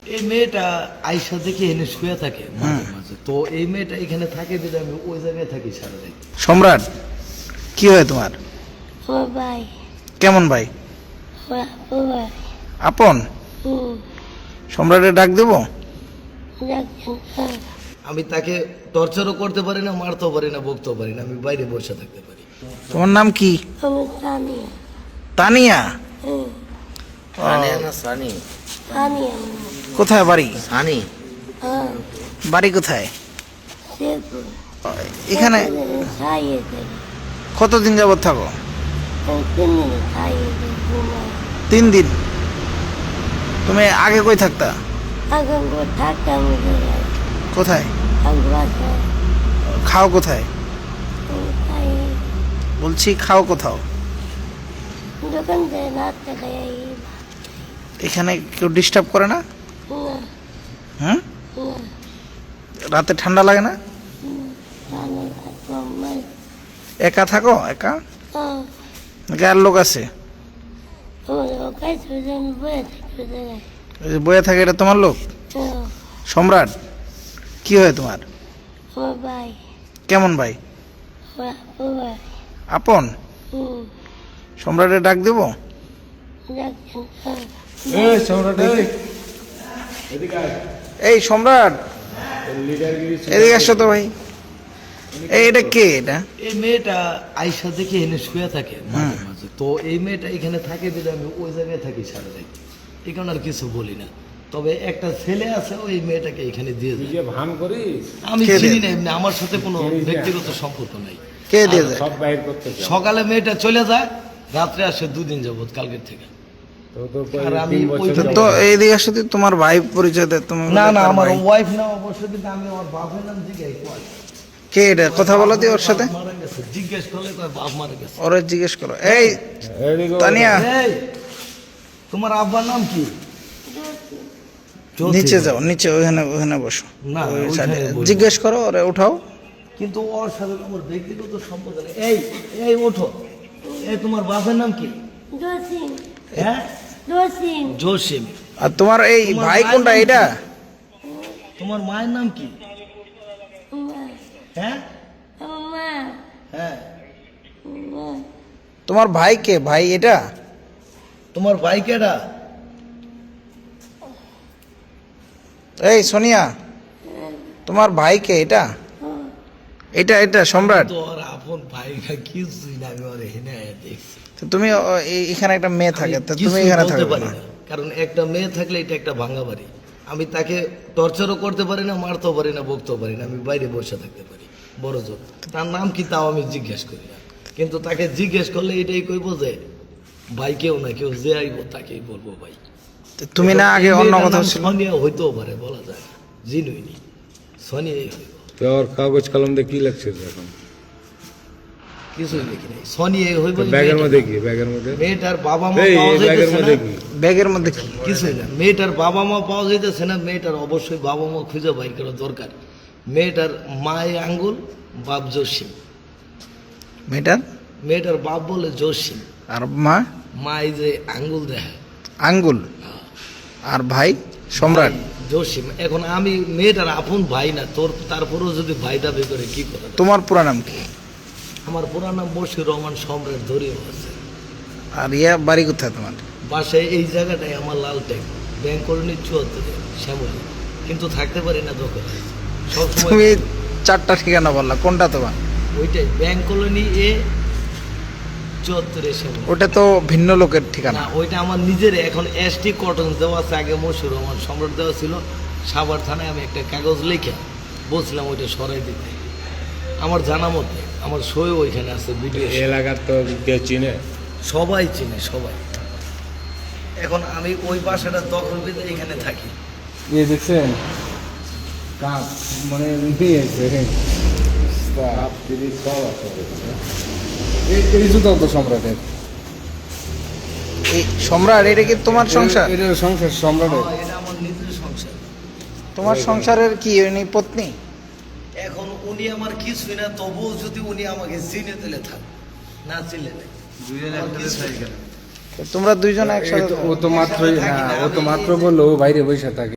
এই মেয়েটা আইসা দেখে এনে শুয়ে থাকে মাঝে মাঝে। তো এই মেয়েটা এখানে থাকে যদি আমি ওই জায়গায় থাকি সারাদিন। সম্রাট, কি হয় তোমার? আমার ভাই, কেমন ভাই? আমার আপু ভাই। আপন? সম্রাটের ডাক দেব? দেখছেন, হ্যাঁ। আমি তাকে টর্চারও করতে পারি না, মারতেও পারি না, বকতেও পারি না, আমি বাইরে বসে থাকতে পারি। তোমার নাম কি? আমি তানিয়া। তানিয়া? হুম, সানিয়া না সানি? তানিয়া। কোথায় বাড়ি? সানি? হ্যাঁ, বাড়ি কোথায়? শেরপুর। এখানে খাইয়ে দেবে। কতদিন যাবত থাকো? 3 দিন খাইয়ে দেবে। 3 দিন। তুমি আগে কই থাকতা? এখন থাকতাম কোথায়? বাসায়। খাও কোথায়? খাইয়ে বলছি খাও কোথাও? দোকান থেকে নাস্তা খাই। এখানে কেউ ডিস্টার্ব করে না? না, হুম? না, রাতে ঠান্ডা লাগে না? ভালো লাগবে। একা থাকো? একা নাকি আর লোক আছে? আমার কাজ আমি বয়ে থাকতে দেয়। এই যে বয়ে থাকে, এটা তোমার লোক? সম্রাট, কি হয় তোমার? আমার ভাই, কেমন ভাই? আমার আপু ভাই। আপন? সম্রাটের ডাক দেব? দেখছেন, হ্যাঁ। এই সম্রাট, এদিকে আসো তো ভাই। এই এটা কে? এটা এই মেয়েটা আইসা দেখে এনে শুয়ে থাকে মাঝে মাঝে। তো এই মেয়েটা এখানে থাকে যদি আমি ওই জায়গায় থাকি সারাদিন। এই কারণে আর কিছু বলি না। তবে একটা ছেলে আছে, ওই মেয়েটাকে এখানে দিয়ে যায়। ভান করিস আমি কে চিনি দেয়? না, এমনি আমার সাথে কোনো ব্যক্তিগত সম্পর্ক নাই। কে দিয়ে যায়? সব বাইর করতে চাও। সকালে মেয়েটা চলে যায়, রাত্রে আসে 2 দিন যাবত, কালকের থেকে। তো আর আমি 3 ওই বছর তো এইদিকে আসো তো, তোমার ভাই পরিচয় দেয়। তুমি না বলে না, তার আমার ভাই। ওয়াইফ না অবশ্য, কিন্তু আমি আমার বাপের নাম জিজ্ঞাই করি। কে এটা? কথা বলো দি ওর সাথে। মারা গেছে, জিজ্ঞেস করলে কয় বাপ মারা গেছে। ওরে জিজ্ঞেস করো। এই তানিয়া, এই, তোমার আব্বার নাম কি? নিচে যাও, নিচে ওখানে ওখানে বসো। না, ওই ওইখানে সাইডে। বসবো। জিজ্ঞেস করো, ওরে উঠাও। কিন্তু ওর সাথে তো আমার ব্যক্তিগত সম্পর্ক নেই। এই এই ওঠো। এই তোমার বাপের নাম কি? দোসিন, হ্যাঁ, দোসিন। জসিম। আর তোমার এই তোমার ভাই ভাইয়ের কোনটা? নাম কি? এটা? তোমার মায়ের নাম কি? হ্যাঁ মা, হ্যাঁ। মা, তোমার ভাই কে? ভাই এটা? তোমার ভাই কেডা? এই সোনিয়া, তোমার ভাই কে? এটা এটা এটা সম্রাট। তো ওর আপন ভাই না, কিছুই না, আমি ওর এখানে দেখছি। তো তুমি এখানে একটা মেয়ে থাকে, আমি তো তুমি কিছুই এখানে বলতে থাকবে পারি না? না, কারণ একটা মেয়ে থাকলে এটা একটা ভাঙা বাড়ি। আমি তাকে টর্চারও করতে পারি না, মারতেও পারি না, বকতেও পারি না, আমি বাইরে বসে থাকতে পারি বড় জোর। তার নাম কি তাও আমি জিজ্ঞেস করি না, কিন্তু তাকে জিজ্ঞেস করলে এটাই কইব যে ভাই কেউ না, কেউ যে আইব তাকেই বলবো ভাই। তো তুমি না আগে এই অন্য মেয়েটার কথা নাম ছিল? সোনিয়া হইতেও পারে, বলা যায় না, জিনুইনি সোনিয়াই হইব। তোর কাগজ কলম দিয়ে কি লাগছে এখন? কিছুই দেখি নাই, সোনিয়াই হইব। এই ব্যাগের মেয়েটার মধ্যে নাম। কি? ব্যাগের মধ্যে মেয়েটার বাবা মা এই পাওয়া ব্যাগের যাইতেছে মধ্যে না। কি? ব্যাগের মধ্যে কি? কিছুই না, মেয়েটার বাবা মা পাওয়া যাইতেছে না। মেয়েটার অবশ্যই বাবা মা খুঁজে বাইর করা দরকার। মেয়েটার মায়ে আঙ্গুল, বাপ জসিম। মেয়েটার? মেয়েটার বাপ বলে জসিম, আর মা? মাই যে আঙ্গুল দেয় আঙ্গুল। আর ভাই সম্রাট। জসিম। এখন আমি মেয়েটার আপন ভাই না তোর, তারপরেও যদি ভাই দাবি করে কি করে? তোমার পুরা নাম কি? আমার পুরা নাম বশির রহমান সম্রাট, ধরিও আছে। আর ইয়া বাড়ি কোথায় তোমার? বাসায় এই জায়গাটাই আমার লাল ট্যাগ, ব্যাংক কলোনি 74 শ্যামলী। কিন্তু থাকতে পারি না দখল, সবসময় তুমি 4টা ঠিকানা বললা, কোনটা তোমার? ওইটাই ব্যাংক কলোনি এ 74 শ্যামলী। ওটা তো ভিন্ন লোকের ঠিকানা। না, ওইটা আমার নিজের। এখন এসটি কটন দেওয়া আছে, আগে মশিউর রহমান সম্রাট দেওয়া ছিল। সাভার থানায় আমি একটা কাগজ লিখে বলছিলাম ওইটা সরাই দিতে। আমার জানা মতে আমার সই ওইখানে আছে, ভিডিও। এলাকার তো কেউ চিনে? সবাই চিনে, সবাই। এখন আমি ওই বাসাটা দখল পেতে এখানে থাকি। ইয়ে দেখছেন কাপ মানে নিয়েছে কাপ তিনি সব আছে এই জুতো তো সম্রাটের। এই সম্রাট, এটা কি তোমার সংসার? এটা সংসার সম্রাটের। এটা আমার নিজের সংসার। তোমার সংসারের কি উনি পত্নী? এখন উনি আমার কিছুই না, তবুও যদি উনি আমাকে চিনে দিলে থাক, না চিনলে নেই। তো তোমরা দুইজন একসাথে ও তো মাত্রই, হ্যাঁ ও তো মাত্র বললো ও বাইরে বসে থাকে।